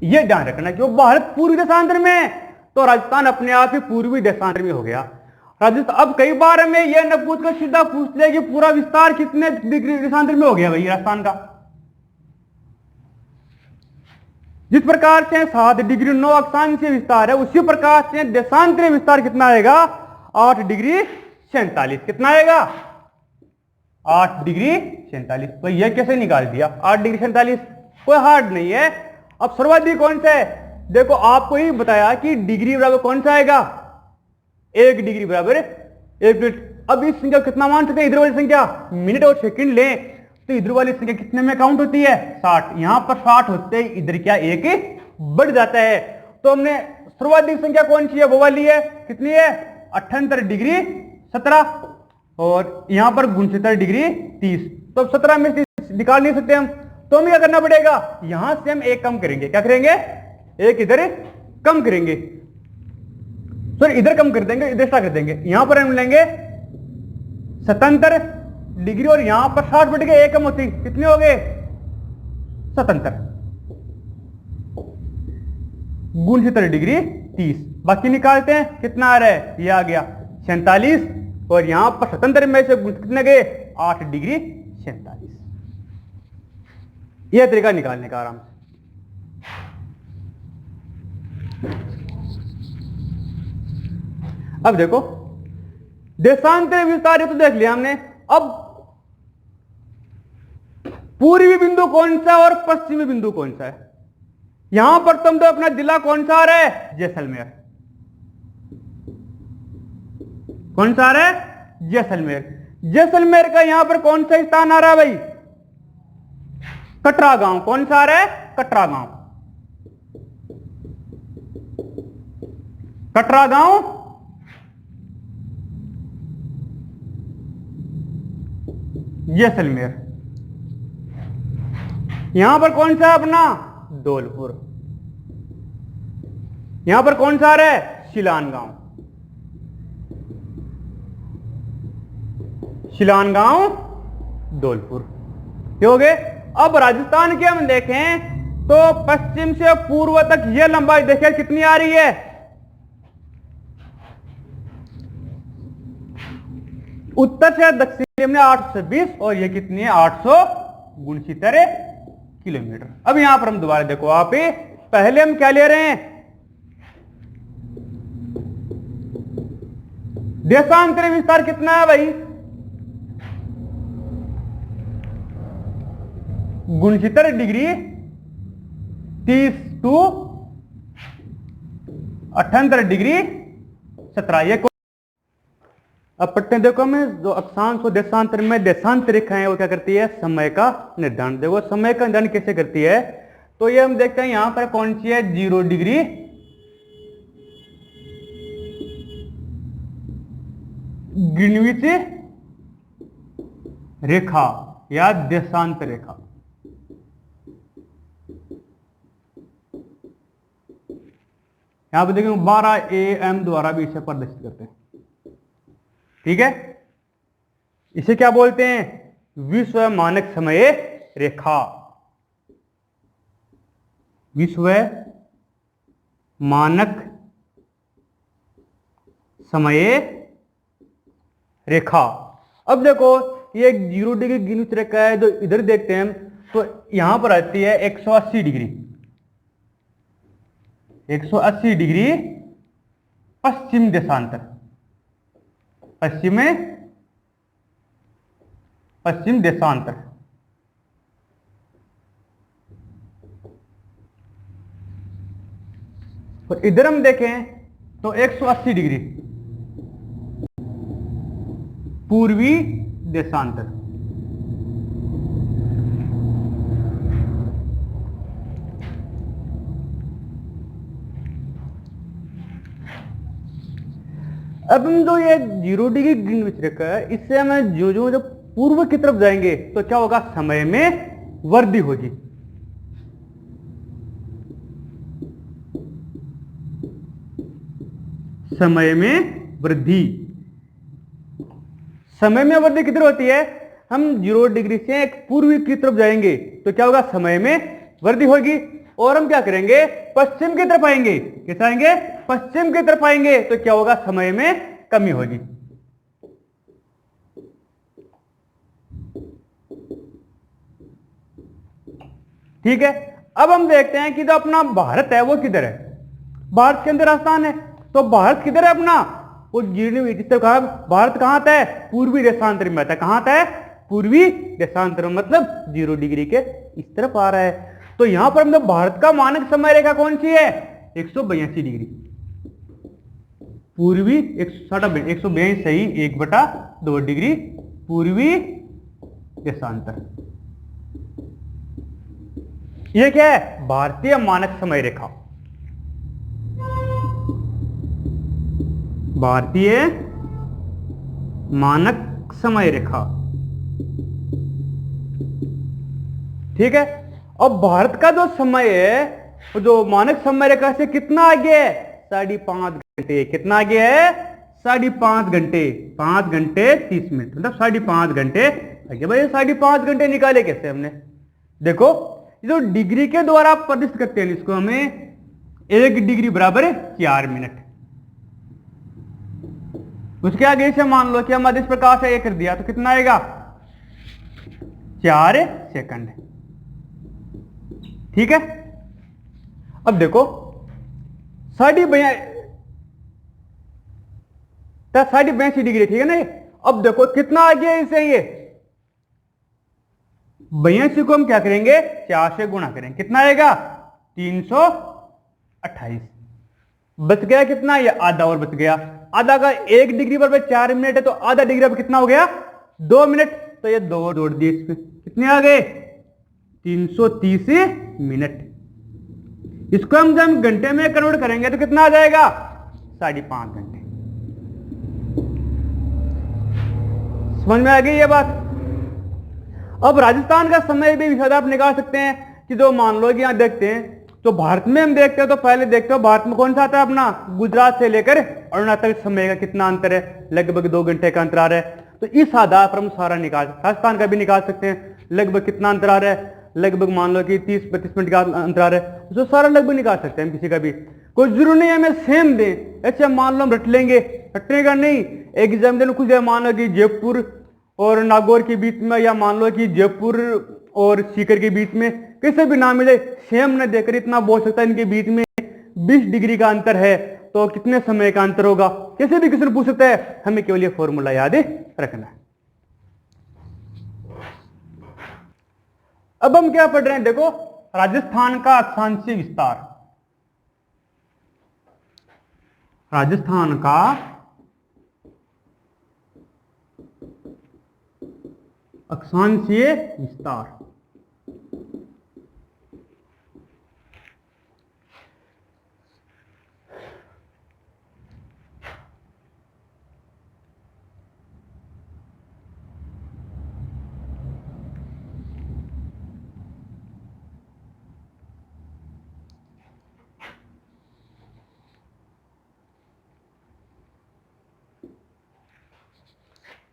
Speaker 1: ये ध्यान रखना कि वो भारत पूर्वी देशांतर में है तो राजस्थान अपने आप ही पूर्वी देशांतर में हो गया राजस्थान। अब कई बार हमें यह न पूछ कर सीधा पूछ ले कि पूरा विस्तार कितने डिग्री देशांतर में हो गया भाई राजस्थान का? जिस प्रकार से 7 डिग्री 9 अक्षांशीय विस्तार है, उसी प्रकार से देशांतरीय विस्तार कितना आएगा? 8 डिग्री 47। कितना आएगा? 8 डिग्री 47। तो यह कैसे निकाल दिया? 8 डिग्री 47 कोई हार्ड नहीं है। अब सर्वाधिक कौन सा है? देखो आपको ही बताया कि डिग्री बराबर कौन सा आएगा? 1 डिग्री बराबर 1 मिनट। अब इस संख्या कितना मान सकते हैं? इधर वाली संख्या मिनट और सेकंड लें तो इधर वाली संख्या कितने में काउंट होती है? 60। यहां पर 60 होते ही इधर क्या 1 बढ़ जाता है। तो हमने सर्वाधिक संख्या कौन सी है? वो वाली है। कितनी है? 78 डिग्री 17 और यहां पर 69 डिग्री 30। तो 17 में से निकाल नहीं सकते हम, तो हमें क्या करना पड़ेगा? यहां से हम 1 कम करेंगे। क्या करेंगे? 1 इधर कम करेंगे, सॉरी इधर कम कर देंगे, इधर स्टार्ट कर देंगे। यहां पर हम लेंगे 77 डिग्री और यहां पर 60 बढ़ के 1 कम होती, कितने हो गए? 77। 69 डिग्री 30। बाकी निकालते हैं, कितना आ रहा है? ये आ गया 47 और यहां पर 77 में से कितने गए? 8 डिग्री 47। यह तरीका निकालने का आराम से। अब देखो देशांतरीय विस्तार तो देख लिया हमने। अब पूर्वी बिंदु कौन सा और पश्चिमी बिंदु कौन सा है? यहां पर तुम तो अपना जिला कौन सा आ रहा है? जैसलमेर। कौन सा आ रहा है? जैसलमेर। जैसलमेर का यहां पर कौन सा स्थान आ रहा है भाई? कटरा गांव। कौन सा आ रहा है? कटरा गांव। कटरा गांव जैसलमेर। यहां पर कौन सा अपना? धौलपुर। यहां पर कौन सा आ रहा है? शिलान गांव। शिलान गांव धौलपुर। हो गए। अब राजस्थान के हम देखें तो पश्चिम से पूर्व तक यह लंबाई देखिए कितनी आ रही है? उत्तर से दक्षिण में 820 और ये कितनी है? 869 किलोमीटर। अब यहां पर हम दोबारा देखो, आप पहले हम क्या ले रहे हैं? देशांतरीय विस्तार कितना है भाई? 69 डिग्री 30 टू 78 डिग्री 17। ये अब पढ़ते हैं। देखो हमें जो अक्षांश और देशांतर में देशांतर रेखाएं वो क्या करती है? समय का निर्धारण। देखो समय का निर्धारण कैसे करती है? तो ये हम देखते हैं यहां पर कौन सी है? 0 डिग्री ग्रीनविच रेखा या देशांतर रेखा। यहां पर देखेंगे 12 AM द्वारा भी इसे प्रदर्शित करते हैं। ठीक है, इसे क्या बोलते हैं? विश्व मानक समय रेखा। विश्व मानक समय रेखा। अब देखो ये 0 डिग्री ग्रीनविच रेखा है। जो इधर देखते हैं हम तो यहां पर आती है 180 डिग्री। 180 डिग्री पश्चिम देशांतर। पश्चिम देशांतर। और इधर हम देखें तो 180 डिग्री पूर्वी देशांतर। अब हम जो ये 0 डिग्री ग्रीनविच रेखा है, इससे हमें जो जो जब पूर्व की तरफ जाएंगे तो क्या होगा? समय में वृद्धि होगी। समय में वृद्धि। समय में वृद्धि किधर होती है? हम 0 डिग्री से एक पूर्वी की तरफ जाएंगे तो क्या होगा? समय में वृद्धि होगी। और हम क्या करेंगे? पश्चिम की तरफ आएंगे। कैसे आएंगे? पश्चिम की तरफ आएंगे तो क्या होगा? समय में कमी होगी। ठीक है। अब हम देखते हैं कि जो अपना भारत है वो किधर है। भारत के अंदर राजस्थान है, तो भारत किधर है अपना, वो कहा भारत कहाँ आता है, पूर्वी देशांतर में आता है। कहाँ आता है, पूर्वी देशांतर, मतलब 0 डिग्री के इस तरफ आ रहा है। तो यहां पर मतलब भारत का मानक समय रेखा कौन सी है, 182 डिग्री पूर्वी, 182 सही 1/2 डिग्री पूर्वी देशांतर। यह क्या है, भारतीय मानक समय रेखा, भारतीय मानक समय रेखा। ठीक है। अब भारत का जो समय है जो मानक समय रेखा से कितना आगे है, 5.5 घंटे। कितना आगे है, 5.5 घंटे, 5 घंटे 30 मिनट, मतलब 5.5 घंटे आगे। भाई 5.5 घंटे निकाले कैसे हमने, देखो जो डिग्री के द्वारा आप प्रदर्शित करते हैं इसको, हमें 1 डिग्री बराबर 4 मिनट। उसके आगे से मान लो कि हम अदिश प्रकाश है ये कर दिया तो कितना आएगा, 4 सेकंड। ठीक है। अब देखो 82 डिग्री, ठीक है ना। अब देखो कितना आगे है इसे, ये 82 को हम क्या करेंगे, 4 से गुणा करेंगे, कितना आएगा 328। बच गया कितना, ये आधा और बच गया। आधा का 1 डिग्री पर 4 मिनट है, तो आधा डिग्री पर कितना हो गया, 2 मिनट। तो ये 2 जोड़ दिए इसमें, कितने आ गए, 330 मिनट। इसको हम जब घंटे में कन्वर्ट करेंगे तो कितना आ जाएगा, 5.5 घंटे। समझ में आ गई ये बात। अब राजस्थान का समय भी विषय आप निकाल सकते हैं कि जो मान लो कि यहां देखते हैं, तो भारत में हम देखते हैं, तो पहले देखते हो भारत में कौन सा आता है अपना, गुजरात से लेकर अरुणाचल समय का कितना अंतर है, लगभग 2 घंटे का अंतराल है। तो इस आधार पर हम सारा निकाल, राजस्थान का भी निकाल सकते हैं, लगभग कितना अंतराल है, लगभग मान लो कि 30-32 मिनट का अंतराल है, उसको सारा लगभग निकाल सकते हैं किसी का भी। कोई जरूरी नहीं है हमें सेम दें, ऐसे मान लो हम रट लेंगे, रटने का नहीं। एग्जाम देने कुछ मान लो कि जयपुर और नागौर के बीच में, या मान लो कि जयपुर और सीकर के बीच में, किसी भी नाम मिले, सेम न देकर इतना बोल सकता है इनके बीच में 20 डिग्री का अंतर है, तो कितने समय का अंतर होगा, कैसे भी किसी ने पूछ सकता है। हमें केवल ये फॉर्मूला याद रखना है। अब हम क्या पढ़ रहे हैं, देखो राजस्थान का अक्षांशीय विस्तार, राजस्थान का अक्षांशीय विस्तार।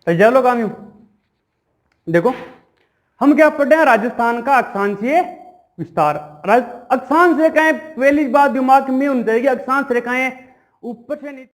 Speaker 1: चलो काम्यू देखो हम क्या पढ़ रहे हैं, राजस्थान का अक्षांशीय विस्तार। अक्षांश रेखाएं, पहली बात दिमाग में होनी चाहिए, अक्षांश रेखाएं ऊपर से नीचे